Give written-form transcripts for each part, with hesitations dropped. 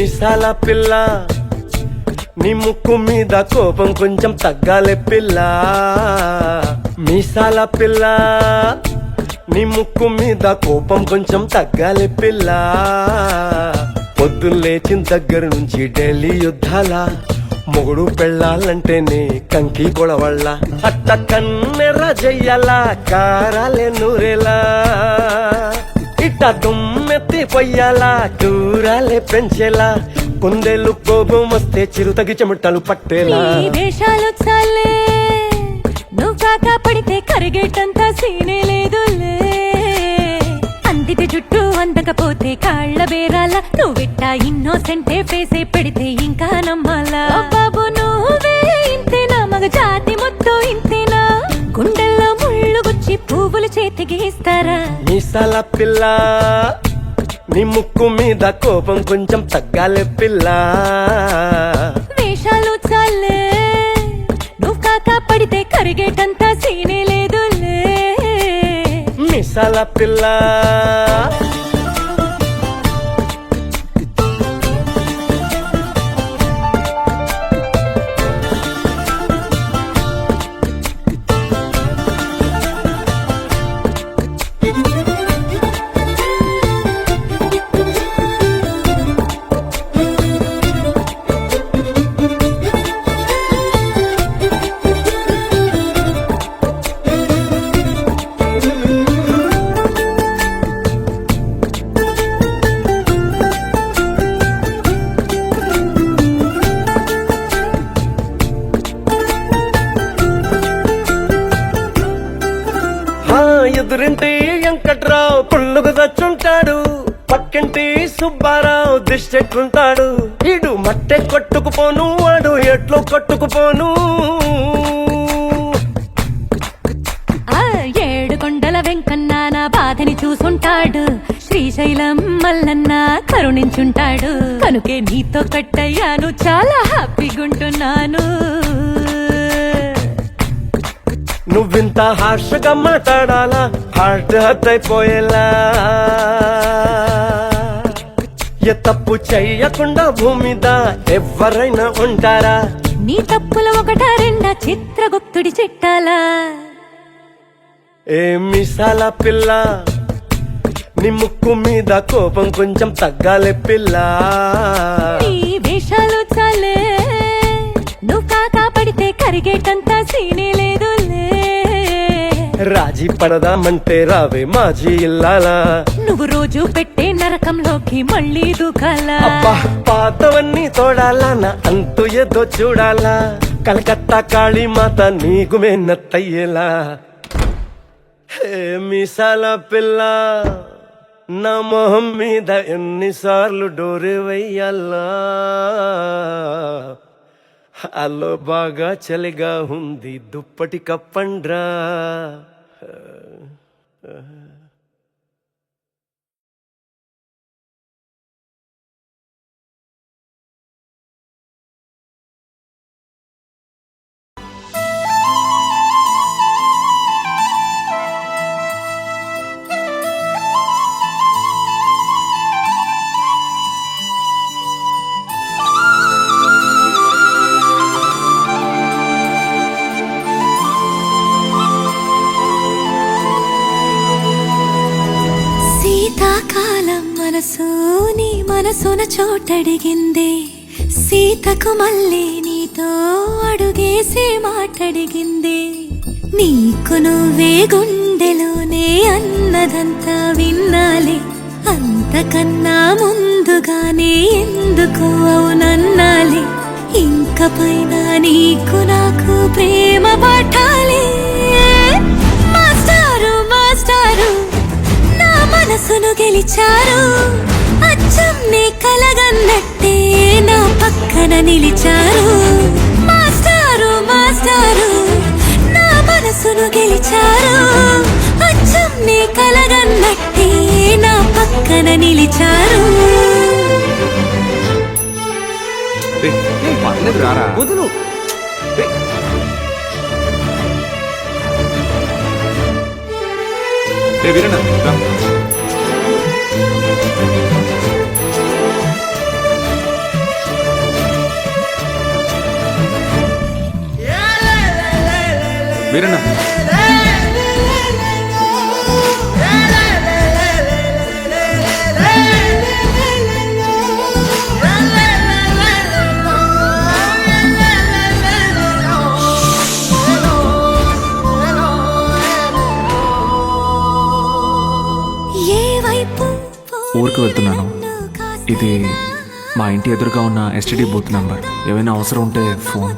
మీసాల పిల్ల నీ ముక్కు మీద కోపం కొంచెం తగ్గాలే పిల్ల. మీసాల పిల్ల నీ ముక్కు మీద కోపం కొంచెం తగ్గాలే పిల్ల. పొద్దున్న లేచిన దగ్గర నుంచి ఢిల్లీ యుద్ధాల మొగుడు పెళ్ళాలంటేనే కంకి గొడవళ్ళ. అట్ట కన్నెర్ర చెయ్యాలా కారాలే నూరేలా, ఇట్ట దుమ్మెత్తి పొయ్యాలా దూరాలే పెంచేలా. కొందేళ్ళు కోపం వస్తే చిరుతగి చెమటలు పట్టేలా. వేషాలు చాలే నువ్వు కాక పడితే కరిగేటంత సీనే లేదులే. అందితే జుట్టు అందకపోతే కాళ్ళ బేరాల. నువ్విట్టా ఇన్నోసెంటే ఫేసే పెడితే ఇంకా నమ్మాలా. బాబు నువ్వే ఇంతేనా మగ జాతి మొత్తం ఇంతేనా. గుండెల్లో ముళ్ళు గుచ్చి పువ్వులు చేతికి ఇస్తారా. మీసాల పిల్ల నీ ముక్కు మీద కోపం కొంచెం తగ్గాలే పిల్ల. వేషాలు చాలే నువ్వు కాక పడితే కరిగేటంత సీనే లేదులే. మీసాల పిల్ల ఎదురింటి వెంకట్రావు పుల్లుకు దచ్చుంటాడు, పక్కింటి సుబ్బారావు దిష్టెట్లుంటాడు. ఈడు మట్టె కొట్టుకుపోను వాడు ఎట్లో కొట్టుకుపోను. ఏడు కొండల వెంకన్న నా బాధని చూసుంటాడు, శ్రీశైలం మల్లన్న కరుణించుంటాడు. కనుకే నీతో కట్టయ్యాను చాలా హ్యాపీగుంటున్నాను. నువ్వింత హార్షగా మాట్లాడాలా హార్ట్ హర్ట్ అయిపోయేలా. ఏ తప్పు చెయ్యకుండా భూమిద ఎవరైనా ఉంటారా. నీ తప్పుల ఒకటా రెండా చిత్రగుప్తుడి చిట్టాలా. ఏ మీసాల పిల్ల నీ ముక్కు మీద కోపం కొంచెం తగ్గాలే పిల్ల. నీ వేషాలు చాలే నువ్వు కాక పడితే కరిగేటంత సీనే లేదులే. రాజీ పడదామంటే రావే మాజీ ఇల్లాలా. నువ్వు రోజు పెట్టే నరకంలోకి మళ్ళీ దూకాలా. అబ్బా పాతవన్నీ తోడాలా నా అంతు ఏదో చూడాలా. కలకత్తా కాళీమాత నీకు మెన్నత్తయ్యేలా. హే మీసాల పిల్ల నా మొహం మీద ఎన్నిసార్లు డోరే వెయ్యాలా. అల్లో బాగా చలిగా ఉంది దుప్పటి కప్పండ్రా. శీతాకాలం మనసు నీ మనసున చోటడిగింది. సీతకు మళ్ళీ నీతో అడుగేసే మాటడిగింది. నీకు నువ్వే గుండెలోనే అన్నదంతా విన్నాలి. అంతకన్నా ముందుగానే ఎందుకు అవునన్నాలి. ఇంక పైన నీకు నాకు ప్రేమ పాఠాలి. మాస్టారు మాస్టారు మనసును గెలిచారు. అచ్చం నీ కలగన్నట్టే నా పక్కన నిలిచారు. మాస్టారు మాస్టారు నా మనసును గెలిచారు. అచ్చం నీ కలగన్నట్టే నా పక్కన నిలిచారు. వదులు వీరన్న. வீரண்ணா ఊరికి వెళ్తున్నాను. ఇది మా ఇంటి ఎదురుగా ఉన్న ఎస్టీడీ బూత్ నంబర్. ఏమైనా అవసరం ఉంటే ఫోన్.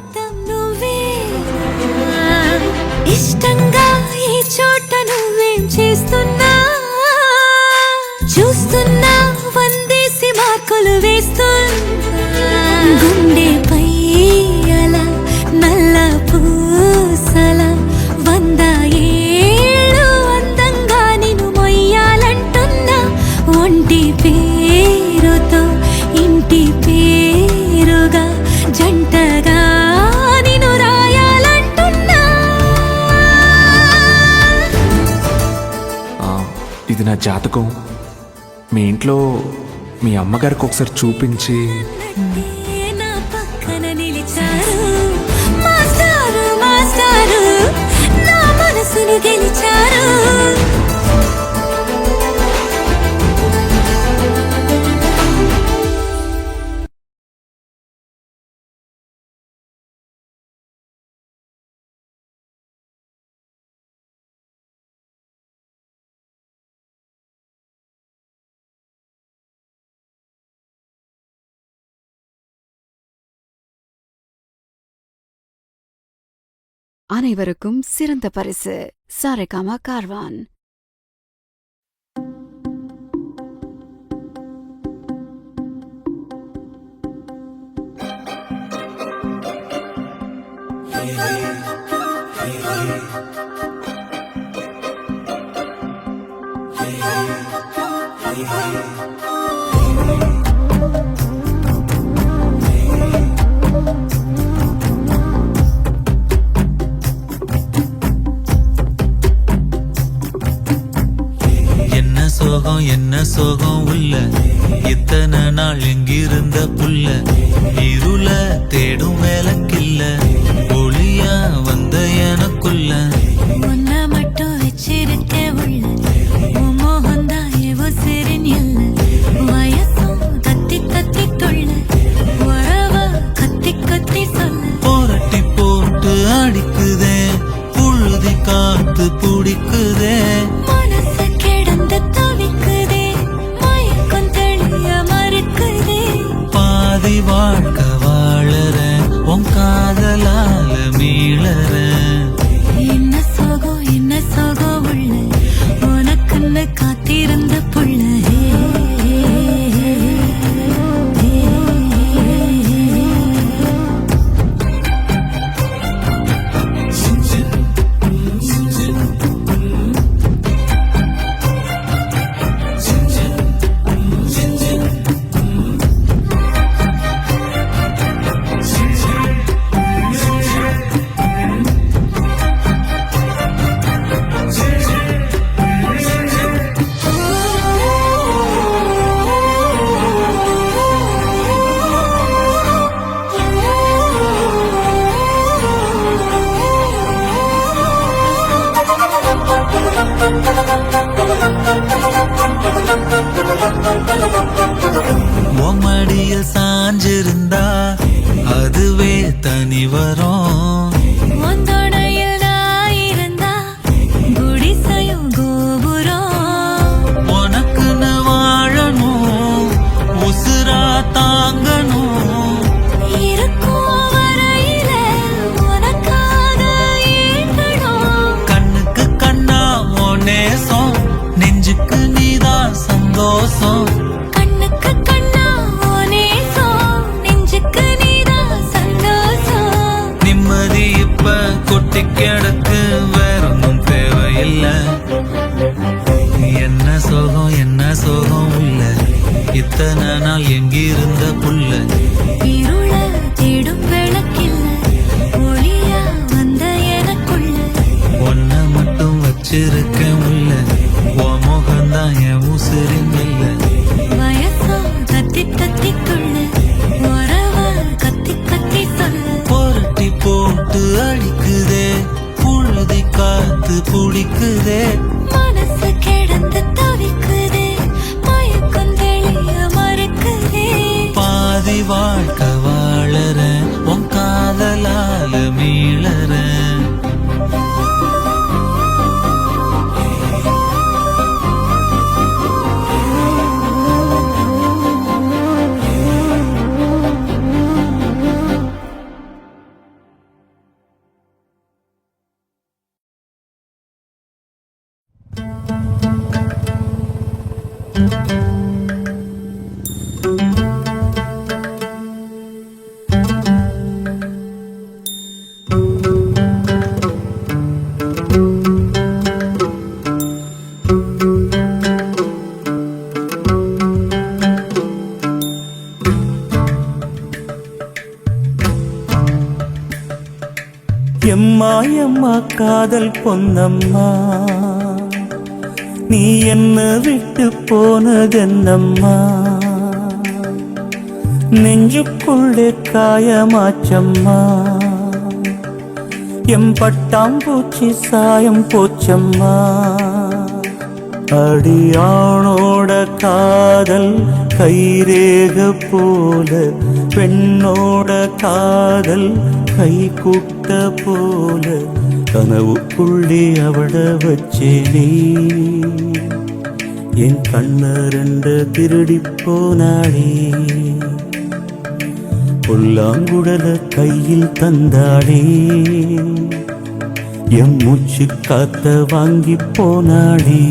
ఇష్టంగా ఈ చోట నువ్వేం చేస్తున్నా చూస్తున్నా వందేసి మార్కులు వేస్తున్నా గుండెపై అలా నల్ల పూసల 100 ఏళ్ళు అందంగా నిన్ను మొయ్యాలంటున్నా ఒంటి పేరుతో ఇంటి పేరుగా జంటగా నిన్ను రాయాలంటున్నా. ఇది నా జాతకం. మీ ఇంట్లో మీ అమ్మగారికి ఒకసారి చూపించి. నా పక్కన నిలిచారు మాస్టారు మాస్టారు నా మనసును గెలిచారు. அனைவருக்கும் சிறந்த பரிசு சாரேகாமா கார்வான். என்ன சோகம் உள்ள இத்தனை நாள் எங்கிருந்த புள்ள இருள தேடும் வேலைக்கில்ல ஒளியா வந்த எனக்குள்ள உன்ன மட்டும் வச்சிருக்க உள்ள உன் மோகந்தான் எவோ சிறின் இல்ல வயசும் தத்தி தத்தி தொள்ள உறவ கத்தி கத்தி சொல்ல போரட்டி போட்டு அடிக்குதே புழுதி காத்து பிடிக்குதே மனசு கிடந்து தவிக்குதே மயக்கம் தெளிய மறுக்குதே பாதி வாழ்க்கை வாழற உன் காதலால மீளற என்ன சோகம் உள்ள உனக்குன்னு காத்திருந்த புள்ள மடியில் சாஞ்சிருந்தா அதுவே தனி வரும் ஒந்தோடையில் நான் இருந்தா குடிசையும் கோபுரம் உனக்குன்னு வாழணும் உசுரா தாங்கணும் இருக்கும் வரையில உனக்காக ஏங்கணும் கண்ணுக்கு கண்ணா ஓ நேசம் நெஞ்சுக்கு நீதான் சந்தோஷம் கண்ணுக்கு கண்ணா ஓ நேசம் நெஞ்சுக்கு நீதான் சந்தோஷம் நிம்மதி இப்ப கொட்டி கிடக்கு வேற ஒன்றும் தேவையில்லை என்ன சோகம் உள்ள இத்தனை நாள் எங்கிருந்த புள்ள இருள தேடும் விளக்கில்ல ஒளியா வந்த எனக்குள்ள ஒன்ன மட்டும் வச்சிருக்க உள்ள உன் முகம்தான் என் உசிரின் இல்ல வயசோ தத்தி தத்தி துள்ள உறவ கத்தி கத்தி சொல்ல புரட்டி போட்டு அடிக்குதே புழுதி துடிக்குதே மனசு கிடந்து தவிக்குதே மயக்கம் தெளிய மறக்குதே பாதி வாழ்க்கை வாழற உன் காதலால மீளற எம்மா எம்மா காதல் பொன்னம்மா நீ என்ன விட்டு போனதென்னம்மா நெஞ்சுக்குள்ளே காயமாச்சம்மா எம் பட்டாம்பூச்சி சாயம் போச்சம்மா அடியானோட காதல் கைரேக போல பெண்ணோட காதல் கை கூட்ட போல கனவுக்குள்ளே அவட வச்சேனே என் கண்ண ரெண்டு திருடி போனாளே புல்லாங்குடல கையில் தந்தாளே எம் மூச்சு காத்த வாங்கி போனாளே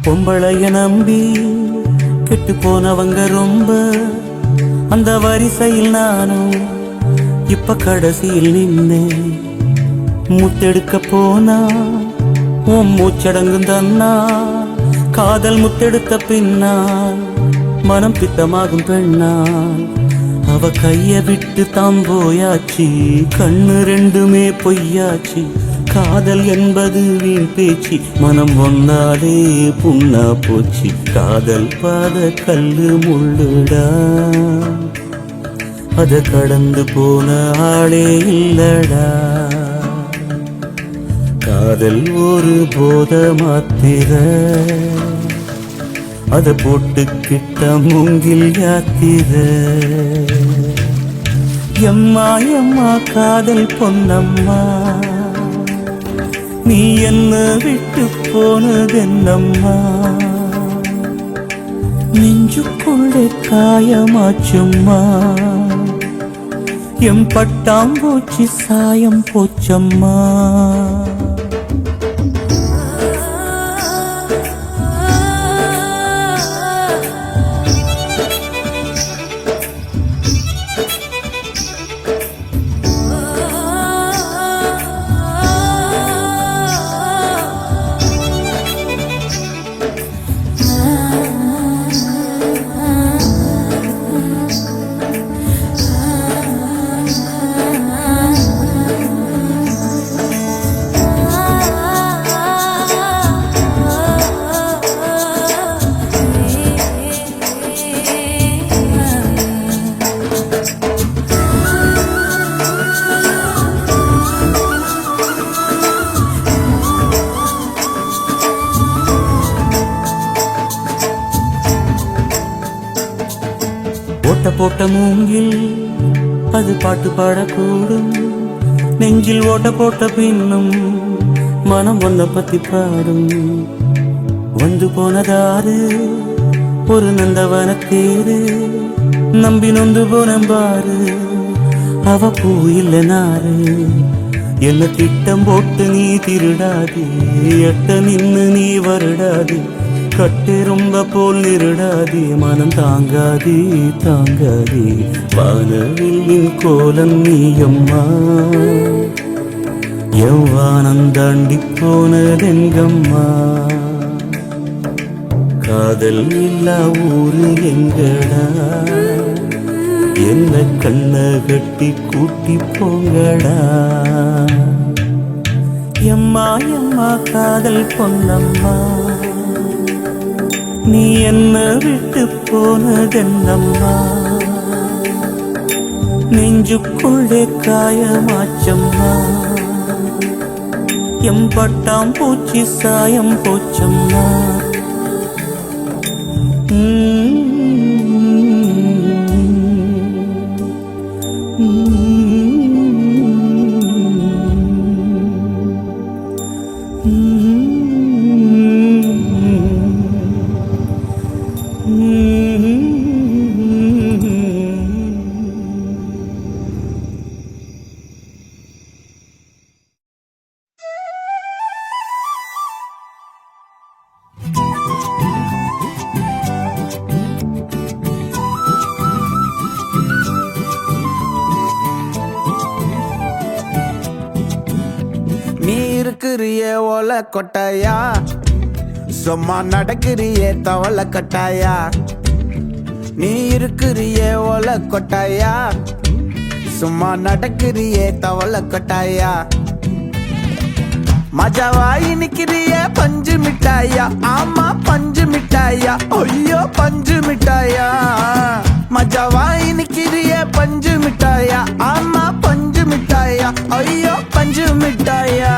பொம்பளைய நம்பி கெட்டு போனவங்க ரொம்ப அந்த வரிசையில் நானும் இப்ப கடைசியில் நின்னேன் முத்தெடுக்க போனா உன் மூச்சடங்கும் தன்னா காதல் முத்தெடுத்த பின்னால் மனம் பித்தமாகும் பெண்ணால் அவ கைய விட்டு தாம் போயாச்சு கண்ணு ரெண்டுமே பொய்யாச்சு காதல் என்பது வீண் பேச்சு மனம் ஒன்னாலே புண்ணா போச்சு காதல் பாத கல்லு முள்ளுடா அத கடந்து போன ஆளே இல்லடா காதல் ஒரு போத மாத்திர அத போட்டுக்கிட்ட மூங்கில் யாத்திர எம்மா எம்மா காதல் பொன்னம்மா நீ என்ன விட்டு போனதென்னம்மா நெஞ்சுக்குள்ளே காயமாச்சும்மா எம் பட்டாம்பூச்சி சாயம் போச்சம்மா போட்ட மூங்கில் அது பாட்டு பாடக்கூடும் நெஞ்சில் ஓட்ட போட்ட பின்னும் மனம் ஒன்ன பத்தி பாடும் வந்து போனதாரு ஒரு நந்தவன தேரு நம்பி நொந்து போனம்பாரு அவ பூ இல்ல நாரு என்ன திட்டம் போட்டு நீ திருடாது எட்ட நின்னு நீ வருடாது கட்டு ரொம்ப போல் நிருடாதே மனம் தாங்காதே தாங்காதே வானவில்லின் கோலம் நீயம்மா எவ்வானம் தாண்டி போனதெங்கம்மா காதல் இல்லா ஊரு எங்கடா என்ன கண்ண கட்டி கூட்டி போங்கடா எம்மா எம்மா காதல் பொன்னம்மா நீ என்ன விட்டு போனதென்னம்மா நெஞ்சுக்குள்ளே காயமாச்சம்மா எம்பட்டாம் பூச்சி சாயம் போச்சம்மா நீ இருக்கிறியே ஓலை கொட்டாயா சும்மா நடக்கிறியே தவளை கட்டாயா நீ இருக்கிறியே ஓலை கொட்டாயா சும்மா நடக்கிறியே தவளை கட்டாயா மஜாவாய் நிக்கிறிய பஞ்சு மிட்டாயா ஆமா பஞ்சு மிட்டாயா ஐயோ பஞ்சு மிட்டாயா மஜாவாய் நிக்கிறிய பஞ்சு மிட்டாயா ஆமா பஞ்சு மிட்டாயா ஐயோ பஞ்சு மிட்டாயா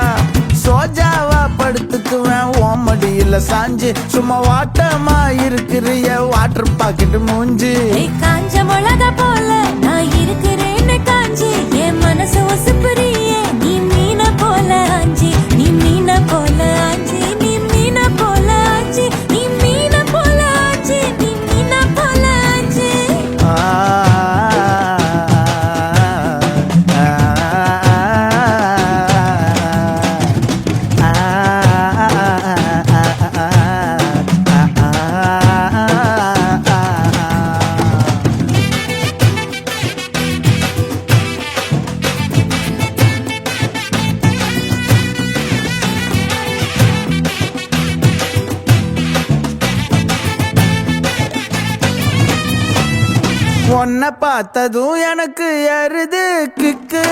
சோஜாவா படுத்துக்குவேன் ஓமடியில சாஞ்சு சும்மா வாட்டமா இருக்கிறிய வாட்டர் பாக்கெட் மூஞ்சி காஞ்ச மிளகா போல நான் இருக்கிறேன்னு காஞ்சி என் மனசு ஒசுப்புறியே நீ மீன போல ஆஞ்சி நீ மீன போல ஆஞ்சி நீ மீன போல ஆஞ்சி நீ மீன போல ஆஞ்சி நீ மீன போல ஆஞ்சி உன்னை பார்த்ததும் எனக்கு எருது கிக்கு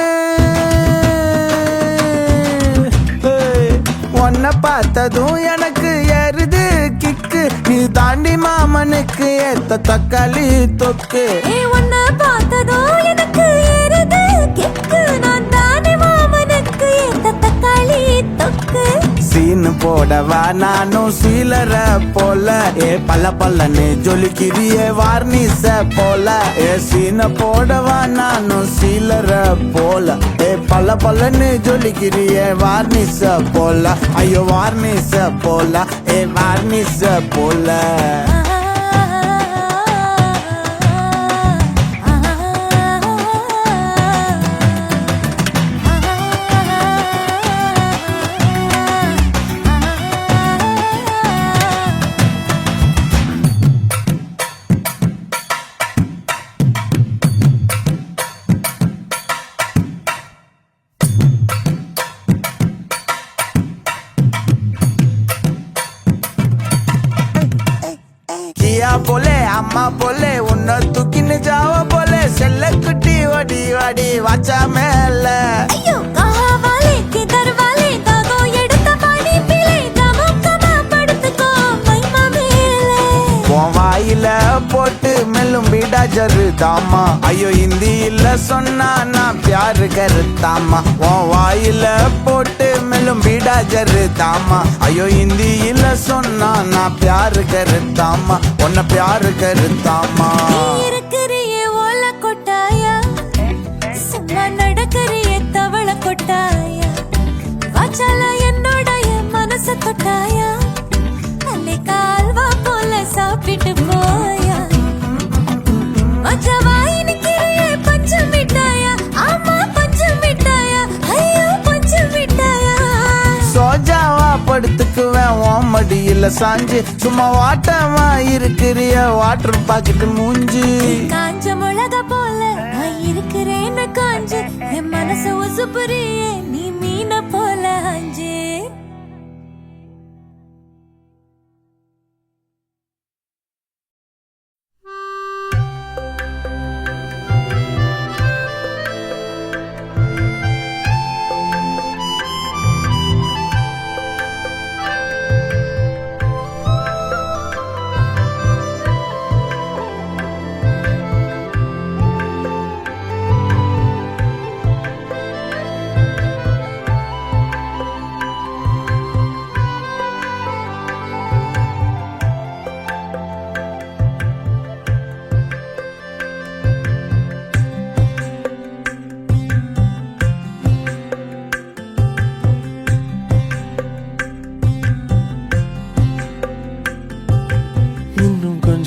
உன்னை பார்த்ததும் எனக்கு எருது கிக்கு நீ தாண்டி மாமனுக்கு ஏத்த தக்காளி தொக்கு உன்னை பார்த்ததோ எனக்கு ஏறுது கிக்கு நான் தானே மாமனுக்கு ஏத்த தக்காளி தொக்கு சீனு போடவா நானும் சீலர போல பல்ல பல்லன்னு ஜொலிக்கிறியே வார்னிச போல சீன போடவா நானும் சீலர போல பல்ல பல்லன்னு ஜொலிக்கிறியே வார்னிச போல ஐயோ வார்னிச போல வார்னிச போல போலே அம்மா போலே உன்னை தூக்கின்னு ஜாவ போலே செல்ல குட்டி வடி வடி வாச்சா மேல ஐயோ கஹாவாலே கிதர்வாலே தாகோ எடுத்த பாடி பிளே கமக்கமா படுத்துக்கோ மைமா மேலே உன் வாயில போட்டு மெல்லும் பீடா ஜரு தாமா ஐயோ ஹிந்தியில சொன்னா நான் பியாரு கருத்தாமா உன் வாயில போட்டு மெல்லும் பீடா ஜரு தாமா ஐயோ ஹிந்தியில சொன்னா நான் பியாரு கருத்தாமா உன்னை பியாரு கருத்தாமா இருக்கிறியே ஓல கொட்டாயா சும்மா நடக்கறியே தவள கொட்டாயா வாச்சால என்னோடைய மனச தொட்டாயா அல்லே கால்வா போல சாப்பிட்டு போயா மஜவாய் நிக்கிறியே பஞ்சு மிட்டாயா ஆமா பஞ்சு மிட்டாயா ஐயோ பஞ்சு மிட்டாயா சோஜாவா படுத்துக்குவேன் ஓமடியில சாஞ்சு சும்மா வாட்டமா இருக்கிறிய வாட்டர் பாக்கெட் மூஞ்சி காஞ்ச மிளகா போல நான் இருக்கிறேன்னு காஞ்சு என் மனச உசுப்புறியே நீ மீன போல ஆஞ்சு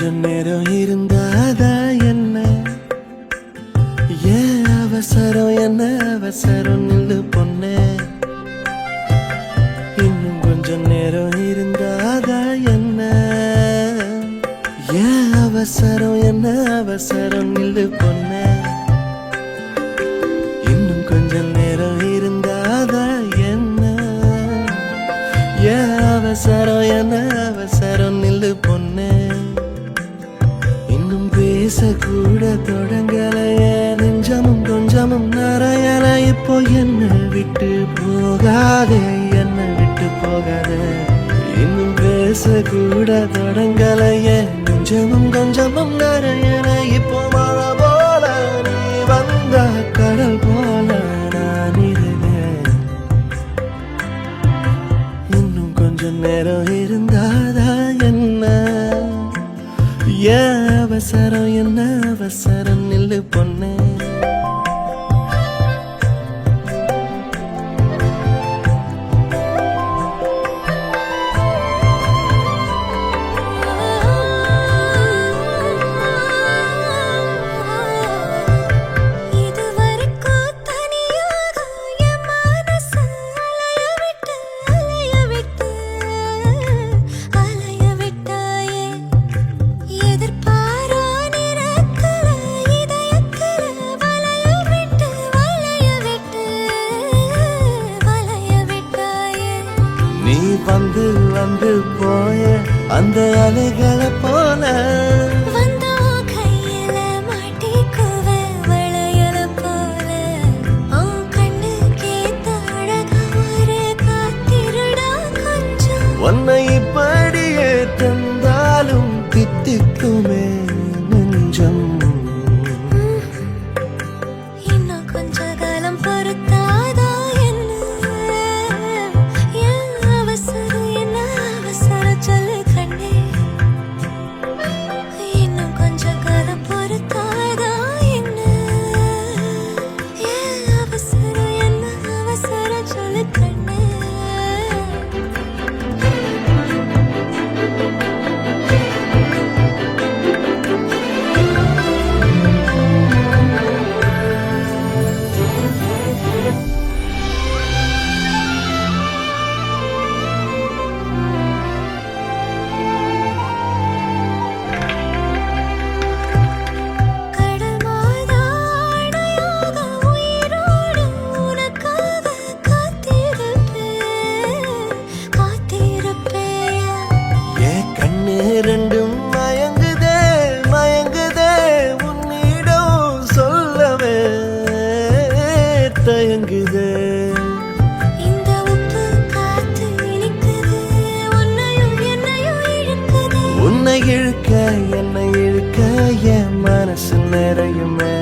கொஞ்சம் நேரம் இருந்தாதா என்ன ஏன் அவசரம் என்ன அவசரம் நில்லு பொண்ணே இன்னும் கொஞ்சம் நேரம் இருந்தாதா என்ன ஏன் அவசரம் என்ன அவசரம் நில்லு பொண்ணே இன்னும் கொஞ்சம் நேரம் இருந்தாதா என்ன ஏன் அவசரம் என்ன அவசரம் நில்லு பொண்ணே இன்னும் பேசக்கூட தொடங்கலையே நெஞ்சமும் கொஞ்சமும் நிறையல இப்போ என்ன விட்டு போகாதே என்ன விட்டு போகாதே இன்னும் பேசக்கூட தொடங்கலையே நெஞ்சமும் கொஞ்சமும் நிறையல இப்போ மழை போல நீ வந்த கடல் போல நான் இருந்தேன் இன்னும் கொஞ்சம் நேரம் இருந்தாதா என்ன ஏன் அவசரம் என்ன அவசரம் நில்லு பொண்ணே இதுவரைக்கும் தனியாக என் மனசு அலைய விட்டாயே எதிர்பாரா நிறக்கல இதயக்கல வளைய விட்டாயே நீ வந்து வந்து போய அந்த அலைகளை போல வந்தா கையில மாட்டிக்குவ வளையல போல உன் கண்ணுக்கேத்த அழகா ஒரு காத்திருடா கொஞ்சம் உன்னை இப்படியே தந்தாலும் தித்திக்குமே நெஞ்சம் இன்னும் கொஞ்ச காலம் பொறுத்தாதா என்ன ஏன் அவசரம் என்ன அவசரம் சொல்லு கண்ணே இன்னும் கொஞ்ச காலம் பொறுத்தாதா என்ன ஏன் அவசரம் என்ன அவசரம் சொல்லு கண்ணே கடல் மாதா அணையாக உயிரோடு உனக்காக காத்திருப்பேயா ஏன் கண்ணு ரெண்டும் மயங்குதே மயங்குதே உன்னிடம் சொல்லவே தயங்குதே இந்த உப்பு காத்து இனிக்குது உன்னையும் என்னையும் இழுக்குது உன்னை இழுக்க என்னை இழுக்க என் மனசு நிறையுமே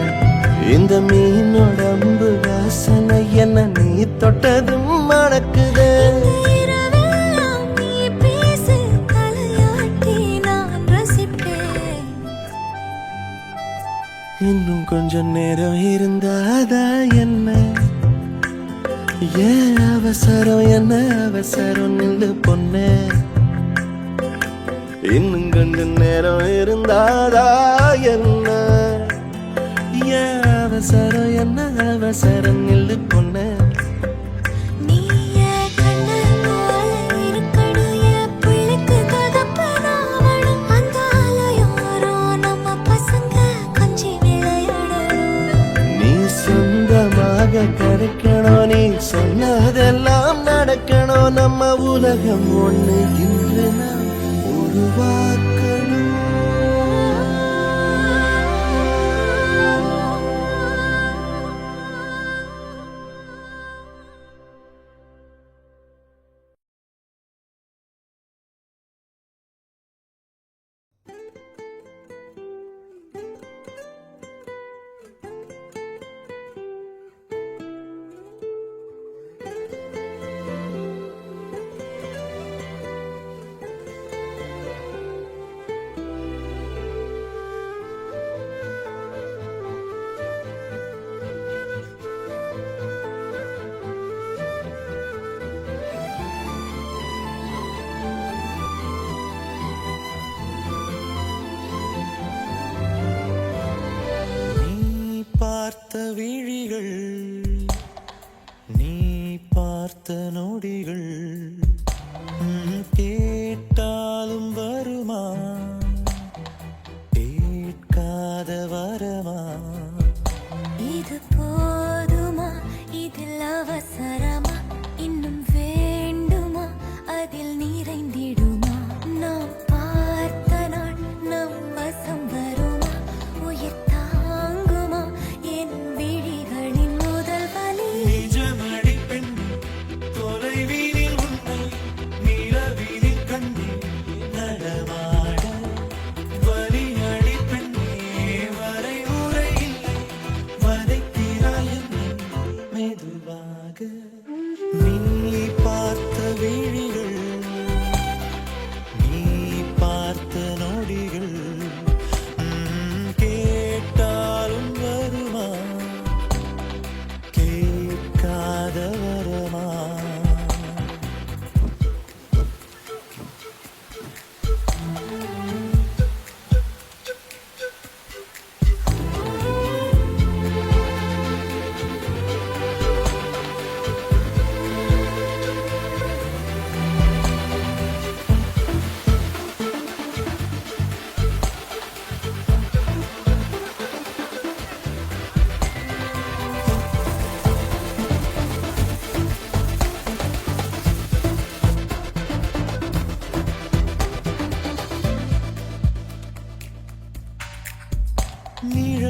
இந்த மீனோட அம்பு வாசனை என்ன நீ தொட்டதும் மணக்குதே இரவெல்லாம் நீ பேசு தலையாட்டி நான் ரசிப்பேன் இன்னும் கொஞ்சம் நேரம் இருந்தாதா என்ன ஏன் அவசரம் என்ன அவசரம் நில்லு பொண்ணே இன்னும் கொஞ்சம் நேரம் இருந்தாதா என்ன ஏன் அவசரம் என்ன அவசரம் நில்லு பொண்ணே நீ என் கண்ணு போல இருக்கணும் என் பிள்ளைக்கு தகப்பனாவணும் அந்த ஆலயோரம் நம்ம பசங்க கொஞ்சி விளையாடணும் நீ சொந்தமாக கிடைக்கணும் நீ சொன்னதெல்லாம் நடக்கணும் நம்ம உலகம் ஒண்ணு இன்று நாம் உருவாக்கணும்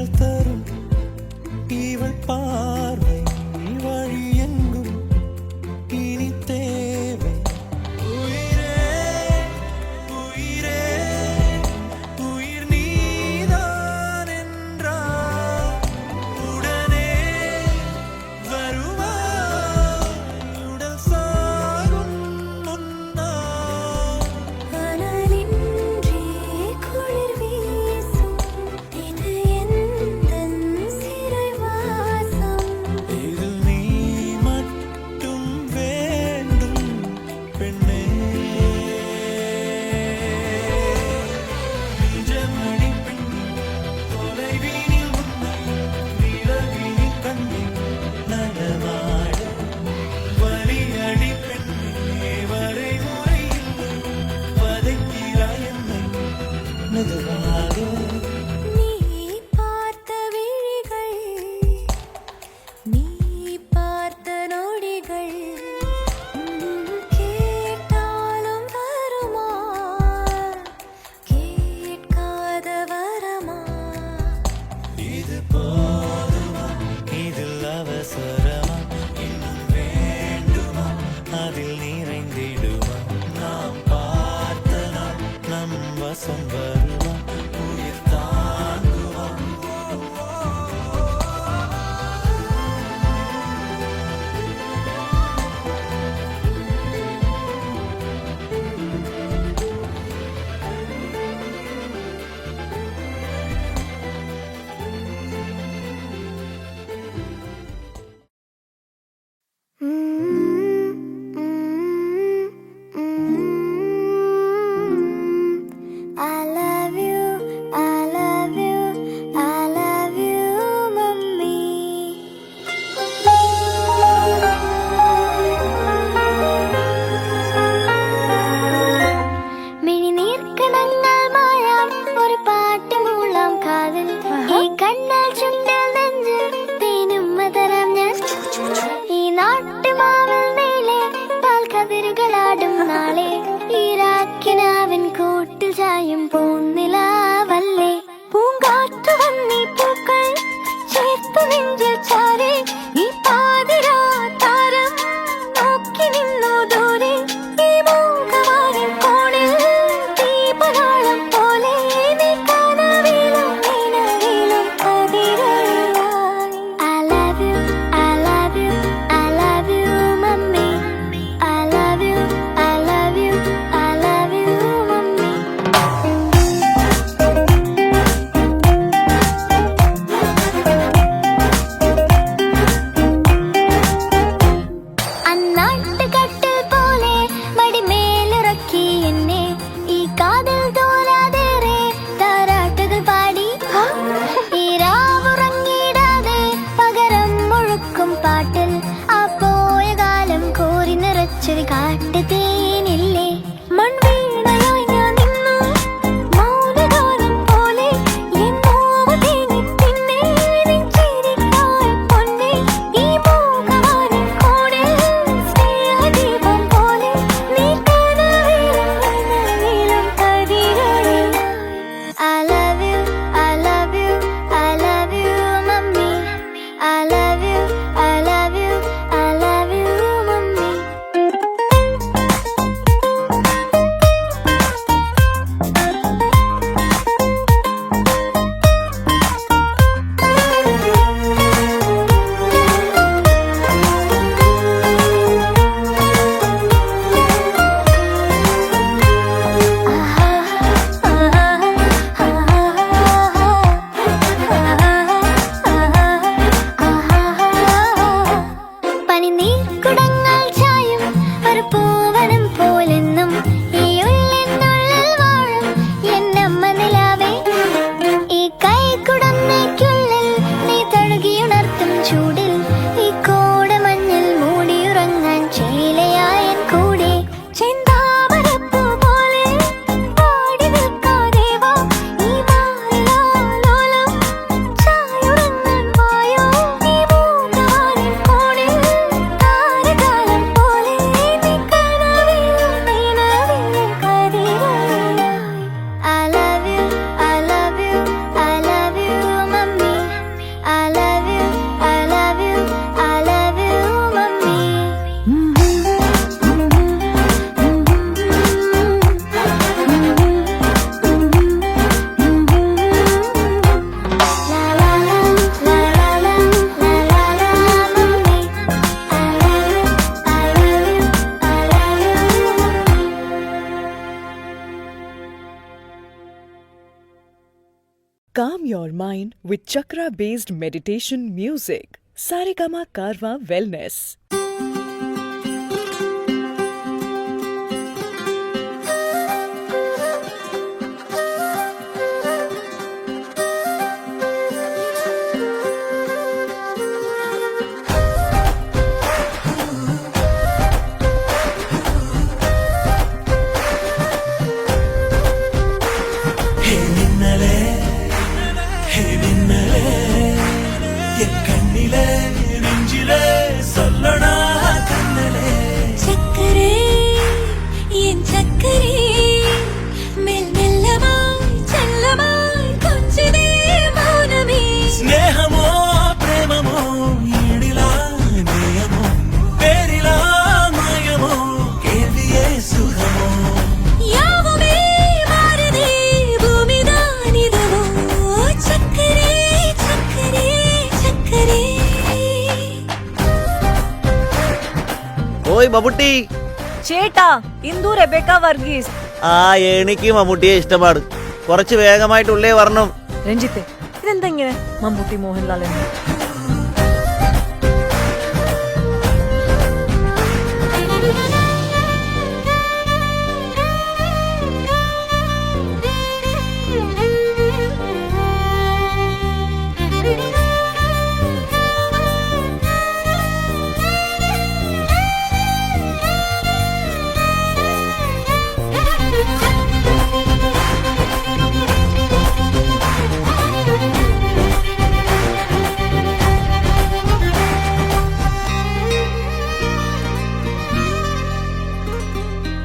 நிழல் தரும் இவள் பார்வை வழி எங்கும் இனி தேவை உயிரே உயிரே உயிர் நீதான் என்றால் உடனே வருவாய் உடல் சாகும் முன்னால் அனலின்றி குளிர் வீசும் இது எந்தன் சிறைவாசம் இதில் நீ மட்டும் வேண்டும் பெண்ணே நிஜமடி பெண்ணே தொலைவினில் உன்னை நிலவினில் கண்டேன் நடமாட வலியடி பெண்ணே வரைமுறை இல்லை வதைக்கிறாய் என்னை மெதுவாக நீ பார்த்த விழிகள் நீ பார்த்த நொடிகள் கேட்டாலும் வருமா கேட்காத வரமா இது போதுமா இதில் அவசரமா இன்னும் வேண்டுமா அதில் நிறைந்திடுமா நாம் பார்த்த நாள் நம் வசம் வருமா உயிர் தாங்குமா I love you, I love you, I love you, mummy. മിഴിനീർക്കണങ്ങൾ മായാം ഒരു പാട്ട് മൂളാം കാതിൽ ഈ കണ്ണൽ ചുണ്ടിൽ നെഞ്ചിൽ തേനും മതരാം ഞാൻ ഈ നാട്ടുമാവിൽ നീളെ പാൽക്കതിരുകളാടും നാളെ ഈരാക്കിനാവിൻ കൂട്ടിൽ ചായും പൂന്നിലാവല്ലേ പൂങ്കാറ്റു വന്നീ പൂക്കൾ ചേർത്തു നെഞ്ചിൽ ചാരെ ഈ പാതിരാ താരം നോക്കി നിന്നു ദൂരെ ഈ മൂകവാനിൻ കോണിൽ ദീപനാളം പോലെ നീ കനവിലും നിലവിലും കതിരൊളിയായി I love you, I love you, I love you, mummy. I love you, I love you, I love you, mummy. Calm your mind with chakra-based meditation music. Saregama Karwa Wellness. சக்கரே என் சக்கரே மெல் மெல்லமாய் செல்லமாய் கொஞ்சதே மௌனமே స్నేహమో ప్రేమమో ఈడిలా నేయమో పేరిలా మాయమో కేవియే సుఖమో யாவுமே மாறுதே பூமிதான் இதுவோ சக்கரே சக்கரே சக்கரே ഓയ് മമ്മൂട്ടി ചേട്ടാ ഇന്ദു റെബേക്ക വർഗീസ് ആ എനിക്ക് മമ്മൂട്ടിയെ ഇഷ്ടമാണ് കുറച്ച് വേഗമായിട്ടുള്ളേ വരണം രഞ്ജിത്തെ ഇതെന്താ ഇങ്ങനെ മമ്മൂട്ടി മോഹൻലാൽ എന്ന്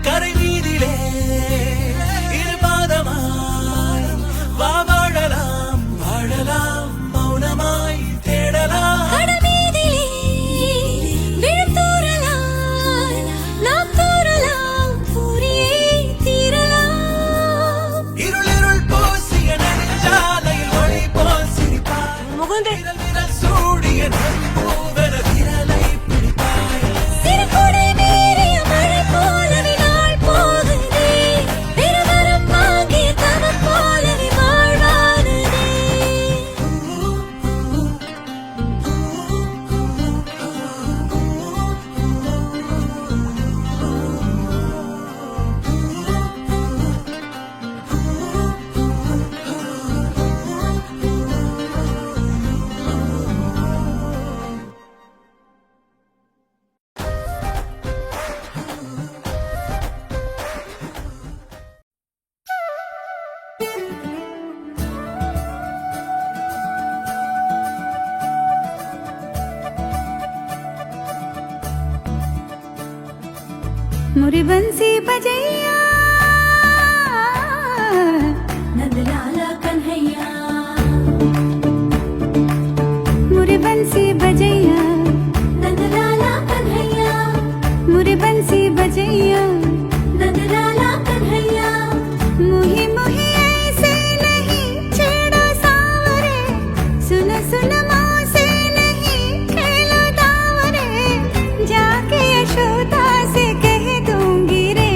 கரை வீதியிலே இருபாதமாய் வா வாழலாம் வாழலாம் மௌனமாய் தேடலாம் கடமீதிலே விழுத்தூறலாம் நாம் தூறலாம் தூரியே தீரலாம் இருளிருள் பூசிய நெடுஞ்சாலையில் ஒளி போல் சிரிப்பாய் മുകുന്ദേ விரல் சூடிய நம்பூவென விரலை பிடிப்பாய் சிறுகுடை மீறிய மழை போலவே நாள் போகுதே பெருவரம் வாங்கிய தவம் போலவே வாழ்வானதே मुरी बंसी बजैया नंदलाला कन्हैया मुरी बंसी बजैया नंदलाला कन्हैया मुरी बंसी बजैया नंदलाला कन्हैया मुही मुही ऐसे नहीं छेड़ो सावरे सुन सुन माँ से नहीं खेलो दावरे जाके यशोदा से कह दूंगी रे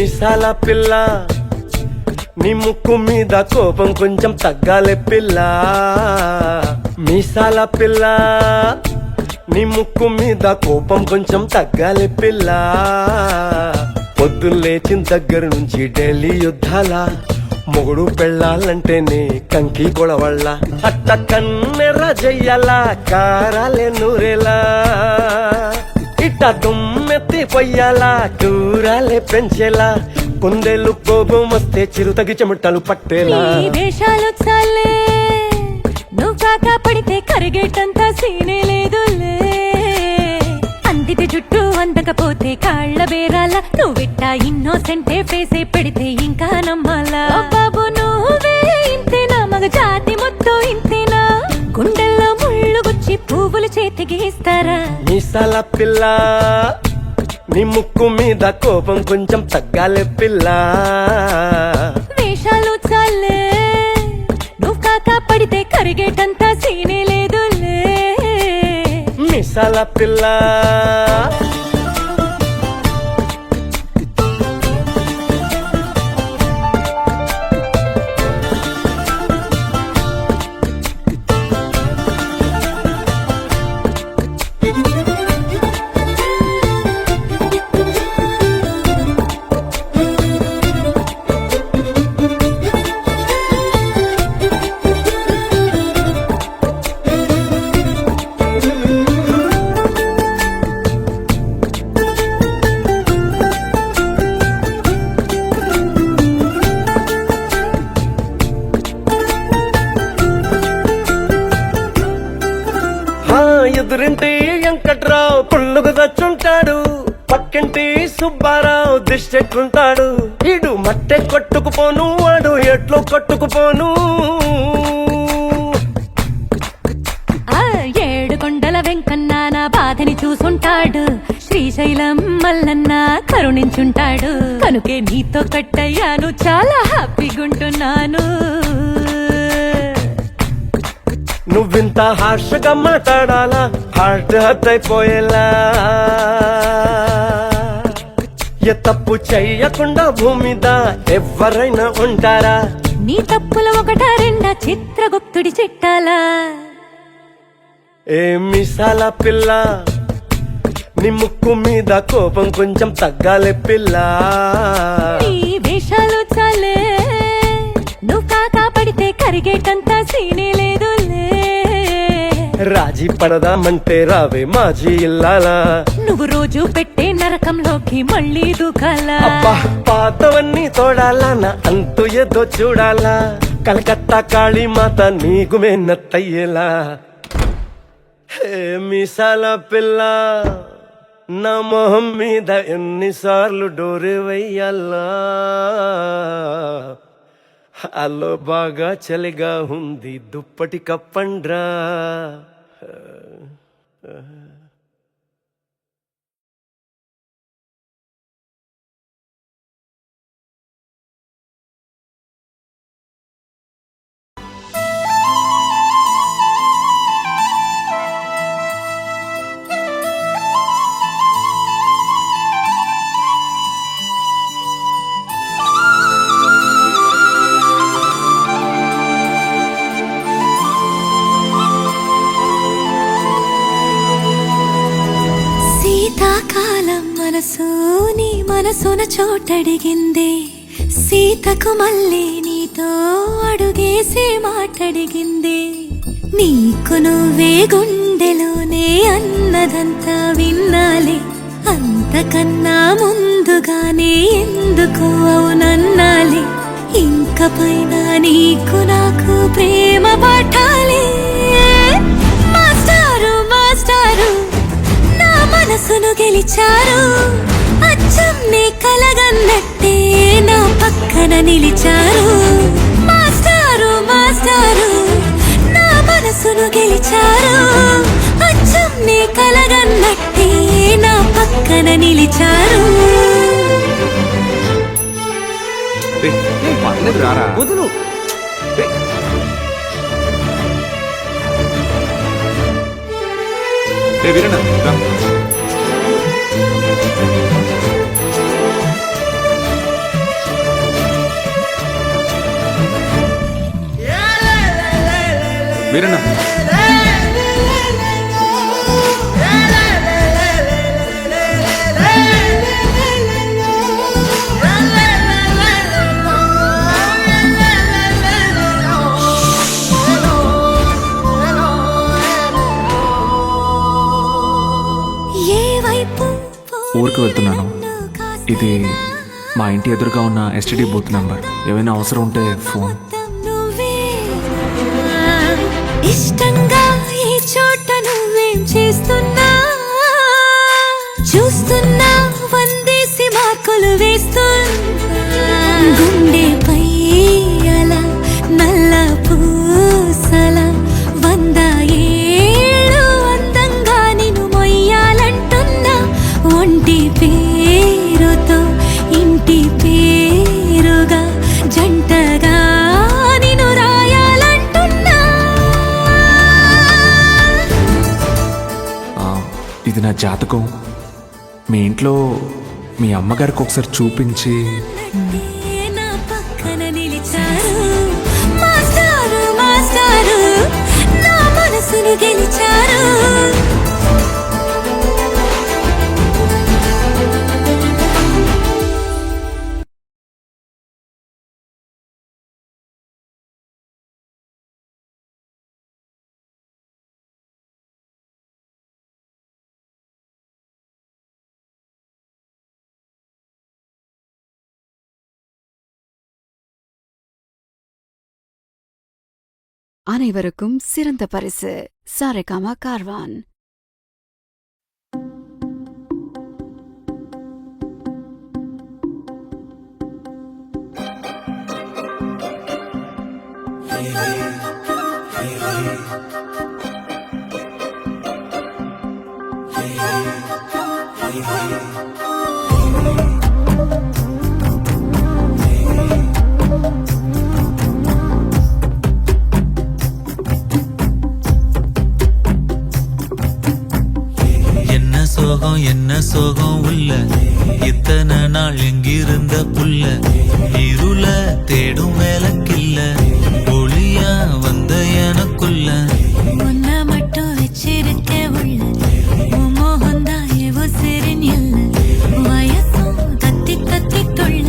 మీసాల పిల్ల నీ ముక్కు మీద కోపం కొంచెం తగ్గాలి పిల్ల మీసాల పిల్ల నీ ముక్కు మీద కోపం కొంచెం తగ్గాలి పిల్ల పొద్దున్న లేచిన దగ్గర నుంచి ఢిల్లీ యుద్ధాల మొగుడు పెళ్ళాలంటేనే కంకి కొడవళ్ళ అట్ట కన్నెర్ర చెయ్యాల కారాలే నూరేలా ఇట్ట దుమ్మెత్తి పొయ్యాలా కూరాలే పెంచేలా కొందేళ్ళు కోపం వస్తే చిరుతగి చెమటలు పట్టేలా నీ వేషాలు చాలే నువ్వు కాక పడితే కరిగేటంత సీనే లేదులే అందితే జుట్టు అందకపోతే కాళ్ళ బేరాల నువ్విట్ట ఇన్నోసెంటే ఫేసే పెడితే ఇంకా నమ్మాలా బాబు నువ్వే ఇంతేనా మగ జాతి మొత్తం ఇంతేనా గుండెల్లో ముళ్ళు గుచ్చి పువ్వులు చేతికి ఇస్తారా మీసాల పిల్ల నీ ముక్కు మీద కోపం కొంచెం తగ్గాలి పిల్ల వేషాలు చాలే నువ్వు కాక పడితే కరిగేటంత సీనే లేదులే మీసాల పిల్ల ఎదురింటి వెంకట్రావు పుల్లుకు దచ్చుంటాడు పక్కింటి సుబ్బారావు దిష్టెట్లుంటాడు ఈడు మట్టె కొట్టుకుపోను వాడు ఎట్లో కొట్టుకుపోను ఏడు కొండల వెంకన్న నా బాధని చూసుంటాడు శ్రీశైలం మల్లన్న కరుణించుంటాడు కనుకే నీతో కట్టయ్యాను చాలా హ్యాపీగుంటున్నాను నువ్వింత హార్షగా మాట్లాడాలా హార్ట్ హర్ట్ అయిపోయేలా ఏ తప్పు చెయ్యకుండా భూమిద ఎవరైనా ఉంటారా నీ తప్పుల ఒకటా రెండా చిత్రగుప్తుడి చిట్టాలా ఏ మీసాల పిల్ల నీ ముక్కు మీద కోపం కొంచెం తగ్గాలి పిల్ల నీ వేషాలు చాలే నువ్వు కాక పడితే కరిగేటంత సీనే లేదులే రాజీ పడదామంటే రావే మాజీ ఇల్లాలా నువ్వు రోజు పెట్టే నరకంలోకి మళ్ళీ దూకాలా అబ్బా పాతవన్నీ తోడాలా నా అంతు ఏదో చూడాలా కలకత్తా కాళీమాత నీకు మెన్నత్తయ్యేలా హే మీసాల పిల్ల నా మొహం మీద ఎన్నిసార్లు డోరే వెయ్యాలా అల్లో బాగా చలిగా ఉంది దుప్పటి కప్పండ్రా శీతాకాలం మనసు నీ మనసున చోటడిగింది సీతకు మళ్ళీ నీతో అడుగేసే మాటడిగింది నీకు నువ్వే గుండెలోనే అన్నదంతా విన్నాలి అంతకన్నా ముందుగానే ఎందుకు అవునన్నాలి ఇంక పైన నీకు నాకు ప్రేమ పాఠాలి మాస్టారు మాస్టారు మనసును గెలిచారు అచ్చం నీ కలగన్నట్టే నా పక్కన నిలిచారు మాస్టారు మాస్టారు నా మనసును గెలిచారు అచ్చం నీ కలగన్నట్టే నా పక్కన నిలిచారు వదులు வீரண்ணா ఊరికి వెళ్తున్నాను. ఇది మా ఇంటి ఎదురుగా ఉన్న ఎస్టీడీ బూత్ నెంబర్. ఏమైనా అవసరం ఉంటే ఫోన్. ఇష్టంగా ఈ చోట నువ్వేం చేస్తున్నా చూస్తున్నా వందేసి మార్కులు వేస్తున్నా గుండెపై అలా నల్ల పూసల 100 ఏళ్ళు అందంగా నిన్ను మొయ్యాలంటున్నా ఒంటి పేరుతో ఇంటి పేరుగా జంటగా నిన్ను రాయాలంటున్నా. ఇది నా జాతకం. మీ ఇంట్లో మీ అమ్మగారికి ఒకసారి చూపించి. నా పక్కన నిలిచారు మాస్టారు మాస్టారు నా మనసును గెలిచారు. அனைவருக்கும் சிறந்த பரிசு சாரேகாமா கார்வான். என்ன சோகம் உள்ள இத்தனை நாள் எங்கிருந்த புள்ள இருள தேடும் வேலைக்கில்ல ஒளியா வந்த எனக்குள்ள உன்னை மட்டும் வச்சிருக்க உள்ள உன் மோகந்தான் எவோ சிறின் இல்ல வயசும் தத்தி தத்தி தொள்ள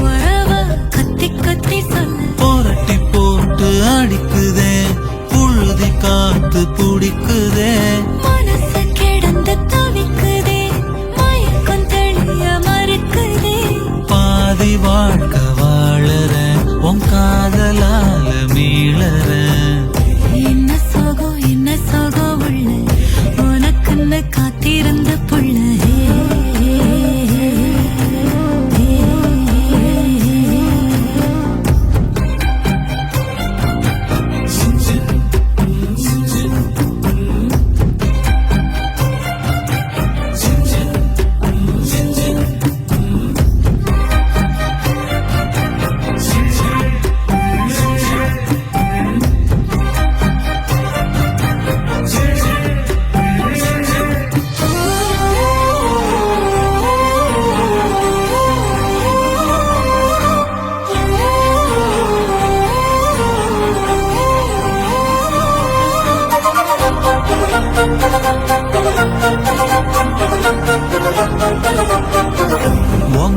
உறவ கத்தி கத்தி சொல்ல போரட்டி போட்டு அடிக்குதே புழுதி காத்து பிடிக்குதே வாழ்க்க வாழற உன் காதலால மீளற என்ன சோகம் உள்ள உனக்குன்னு காத்திருந்த புள்ள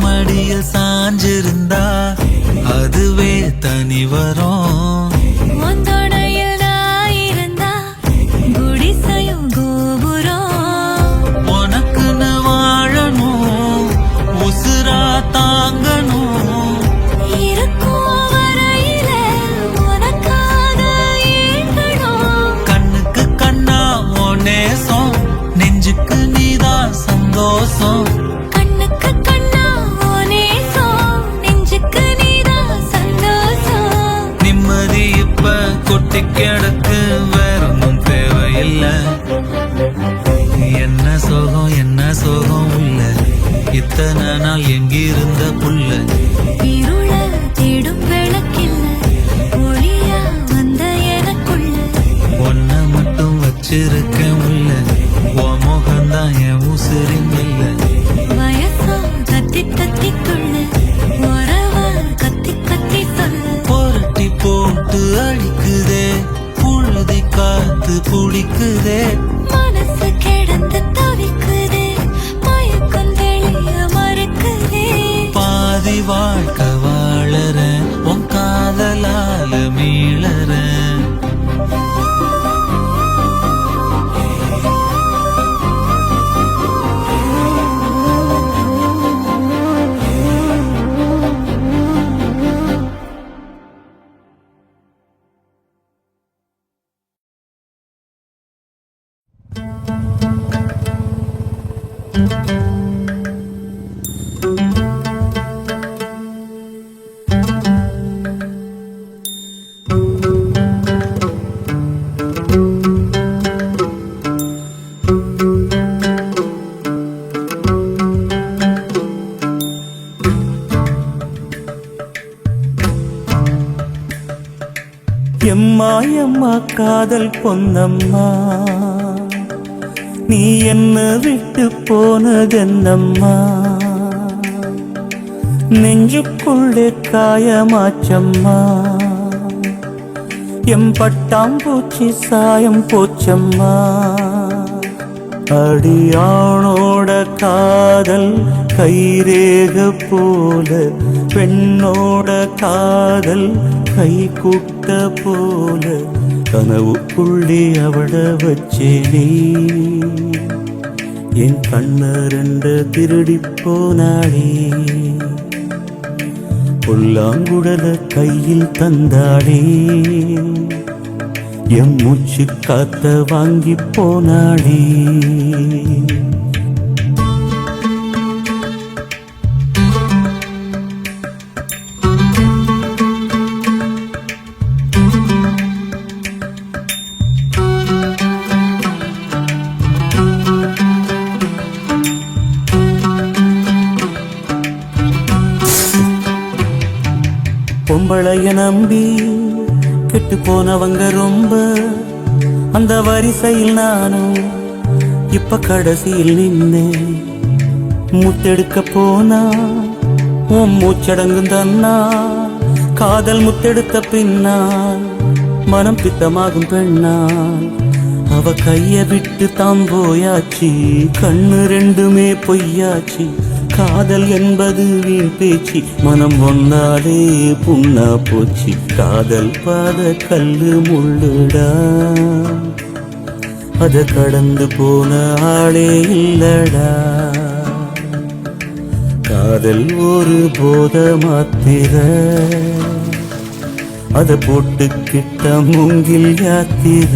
மடியில் சாஞ்சிருந்தா அதுவே தனி வரும் ஒந்தோடையில் நான் இருந்தா குடிசையும் கோபுரம் உனக்குன்னு வாழணும் உசுரா தாங்கணும் இருக்கும் வரையில உனக்காக ஏங்கணும் கண்ணுக்கு கண்ணா ஓ நேசம் நெஞ்சுக்கு நீதான் சந்தோஷம் கிடக்கு வேறொன்னும் தேவையில்லை. என்ன சோகம் உள்ள இத்தனை நாள் எங்கிருந்த புள்ள இருள தேடும் விளக்கில்ல ஒளியா வந்த எனக்குள்ள ஒன்ன மட்டும் வச்சிருக்க உள்ள உன் முகம்தான் என் உசிரின் இல்ல வயசோ தத்தி தத்தி துள்ள உறவ கத்தி கத்தி சொல்ல போரட்டி போட்டு அடிக்குதே புழுதி பிடிக்குதே மனசு கிடந்து தவிக்குதே மயக்கம் தெளிய மறுக்குதே பாதி வாழ்க்கை வாழற உன் காதலால மீளற எம்மா எம்மா காதல் பொன்னம்மா நீ என்ன விட்டு போனதென்னம்மா நெஞ்சுக்குள்ளே காயமாச்சம்மா எம் பட்டாம்பூச்சி சாயம் போச்சம்மா அடியானோட காதல் கைரேக போல பெண்ணோட காதல் கை கூட்ட போல கனவுக்குள்ளே அவட வச்சேனே என் கண்ணரண்ட திருடி போனாளே புல்லாங்குடல கையில் தந்தாளே எம் மூச்சு காத்த வாங்கி போனாளே பொம்பளைய நம்பி கெட்டு போனவங்க ரொம்ப அந்த வரிசையில் நானும் இப்ப கடைசியில் நின்னேன் முத்தெடுக்க போனா உன் மூச்சடங்கும் தன்னா காதல் முத்தெடுத்த பின்னால் மனம் பித்தமாகும் பெண்ணால் அவ கைய விட்டு தாம் போயாச்சு கண்ணு ரெண்டுமே பொய்யாச்சு காதல் என்பது வீண் பேச்சு மனம் ஒன்னாலே புண்ணா போச்சு காதல் பாத கல்லு முள்ளுடா அத கடந்து போன ஆளே இல்லடா காதல் ஒரு போத மாத்திர அத போட்டுக்கிட்ட மூங்கில் யாத்திர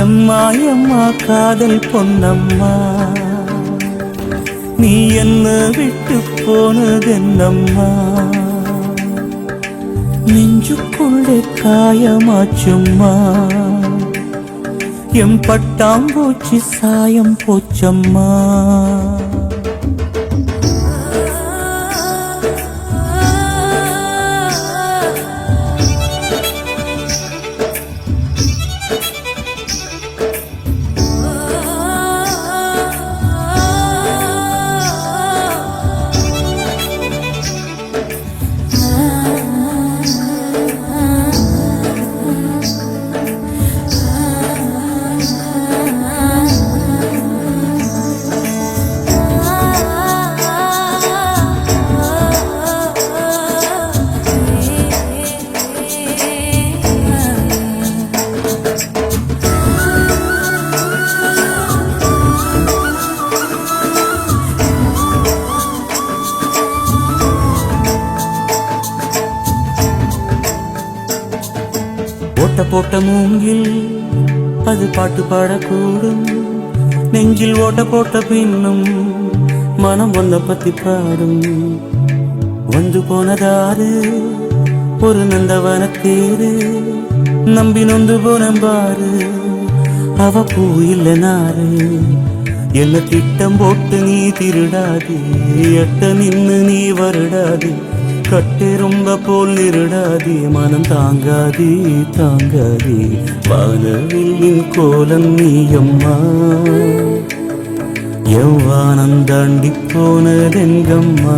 எம்மா எம்மா காதல் பொன்னம்மா நீ என்ன விட்டு போனதென்னம்மா நெஞ்சுக்குள்ளே காயமாச்சும்மா எம் பட்டாம்பூச்சி சாயம் போச்சம்மா போட்ட மூங்கில் அது பாட்டு பாடக்கூடும் நெஞ்சில் ஓட்ட போட்ட பின்னும் மனம் ஒன்ன பத்தி பாடும் வந்து போனதாரு ஒரு நந்தவன தேரு நம்பி நொந்து போனம்பாரு அவ பூ இல்ல நாரு என்ன திட்டம் போட்டு நீ திருடாது எட்ட நின்னு நீ வருடாது கட்டு ரொம்ப போல் நிருடாதே மனம் தாங்காதே தாங்காதே வானவில்லின் கோலம் நீயம்மா எவ்வானம் தாண்டி போனதெங்கம்மா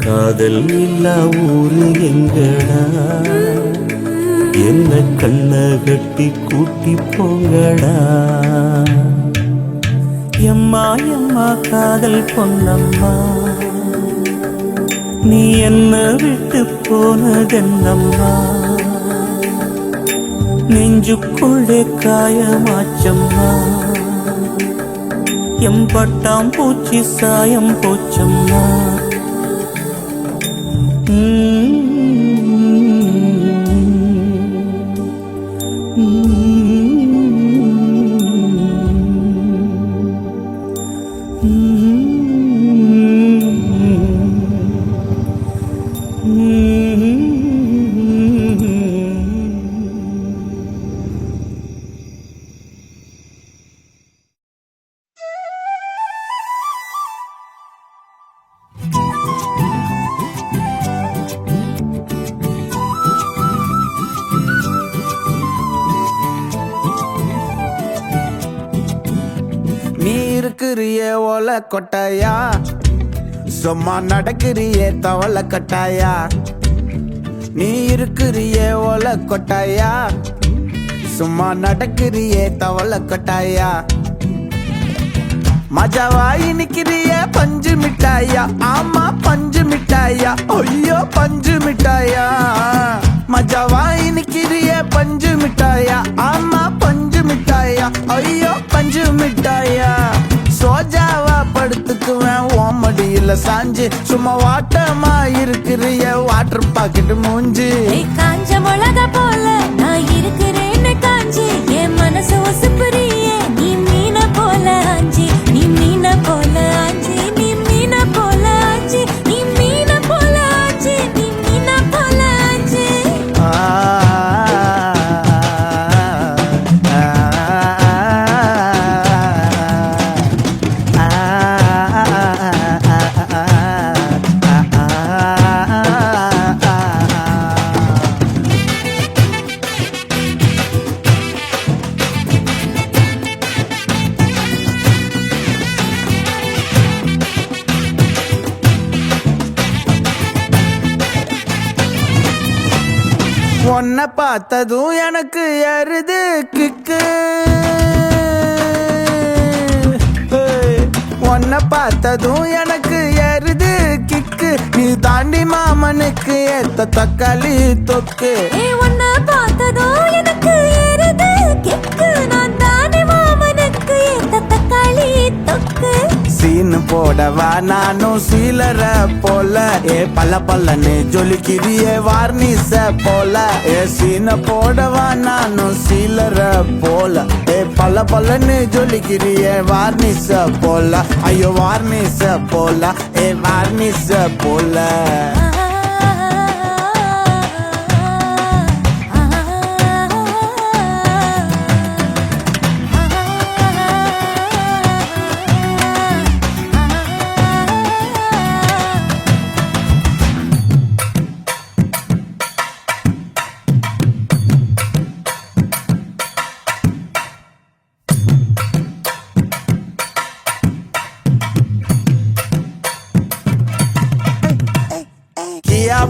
காதல் இல்லா ஊரு எங்கடா என்ன கண்ண கட்டி கூட்டி போங்கடா எம்மா எம்மா காதல் பொன்னம்மா நீ என்ன விட்டு போனதென்னம்மா நெஞ்சுக்குள்ளே காயமாச்சம்மா எம்பட்டாம் பூச்சி சாயம் போச்சம்மா நீ இருக்கிறியே ஓலை கொட்டாயா சும்மா நடக்கிறியே தவளை கட்டாயா நீ இருக்கிறியே ஓலை கொட்டாயா சும்மா நடக்கிறியே தவளை கட்டாயா மஜாவாய் நிக்கிறிய பஞ்சு மிட்டாயா ஆமா பஞ்சு மிட்டாயா ஐயோ பஞ்சு மிட்டாயா மஜாவாய் நிக்கிறிய பஞ்சு மிட்டாயா ஆமா பஞ்சு மிட்டாயா ஐயோ பஞ்சு மிட்டாயா சோஜாவா படுத்துக்குவேன் ஓமடியில சாஞ்சு சும்மா வாட்டமா இருக்கிறிய வாட்டர் பாக்கெட் மூஞ்சி காஞ்ச மிளகா போல நான் இருக்கிறேன்னு காஞ்சி என் மனசு உசுப்புறியே நீ மீன போல ஆஞ்சி நீ மீன போல ஆஞ்சி நீ மீன போல ஆஞ்சி நீ மீன போல ஆஞ்சி நீ மீன போல ஆஞ்சி உன்னை பார்த்ததும் எனக்கு ஏறுது கிக்கு உன்னை பார்த்ததும் எனக்கு ஏறுது கிக்கு நீ தாண்டி மாமனுக்கு ஏத்த தக்காளி தொக்கு உன்னை பார்த்ததும் எனக்கு ஏறுது கிக்கு நான் தானே மாமனுக்கு ஏத்த தக்காளி தொக்கு சீனு போடவா நானும் சீலர போல பல்ல பல்லன்னு ஜொலிக்கிறியே வார்னிச போல சீன போடவா நானும் சீலர போல பல்ல பல்லன்னு ஜொலிக்கிறியே வார்னிச போல ஐயோ வார்னிச போல வார்னிச போல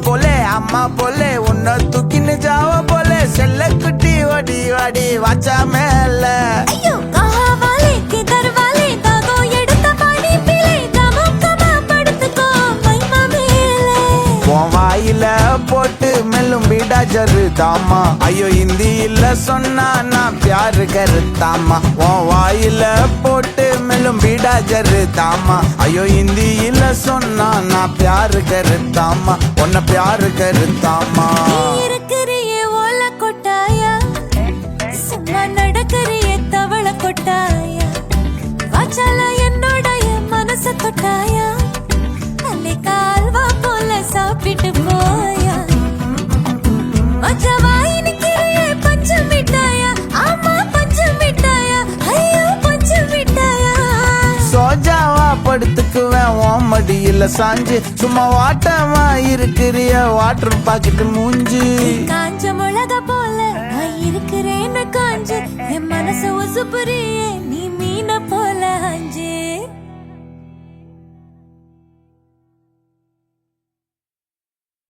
போலே அம்மா போலே உன்னை தூக்கின்னு ஜாவ போலே செல்ல குட்டி வடி வடி வாச்சா மேல ஐயோ கஹாவாலே கிதர்வாலே தாகோ எடுத்த பாடி பிளே கமக்கமா படுத்துக்கோ மைமா மேலே உன் வாயில போட்டு மெல்லும் பீடா ஜரு தாமா ஐயோ ஹிந்தியில சொன்னா நான் பியாரு கருத்தாமா உன் வாயில போட்டு மெல்லும் பீடா ஜரு தாமா ஐயோ ஹிந்தியில சொன்னா நான் பியாரு கருத்தாமா உன்னை பியாரு கருத்தாமா இருக்கிறியே ஓல கொட்டாயா சும்மா நடக்கிறியே தவள கொட்டாயா வாச்சால என்னோடைய மனச தொட்டாயா அல்லே கால்வா போல சாப்பிட்டு போயா மஜவாய் நிக்கிறியே பஞ்சு மிட்டாயா ஆமா பஞ்சு மிட்டாயா ஐயோ பஞ்சு மிட்டாயா சோஜாவா படுத்துக்குவேன் ஓமடியில சாஞ்சு சும்மா வாட்டமா இருக்கிறிய வாட்டர் பாக்கெட் மூஞ்சி காஞ்ச மிளகா போல நான் இருக்கிறேன்னு காஞ்சு என் மனசு உசுப்புறியே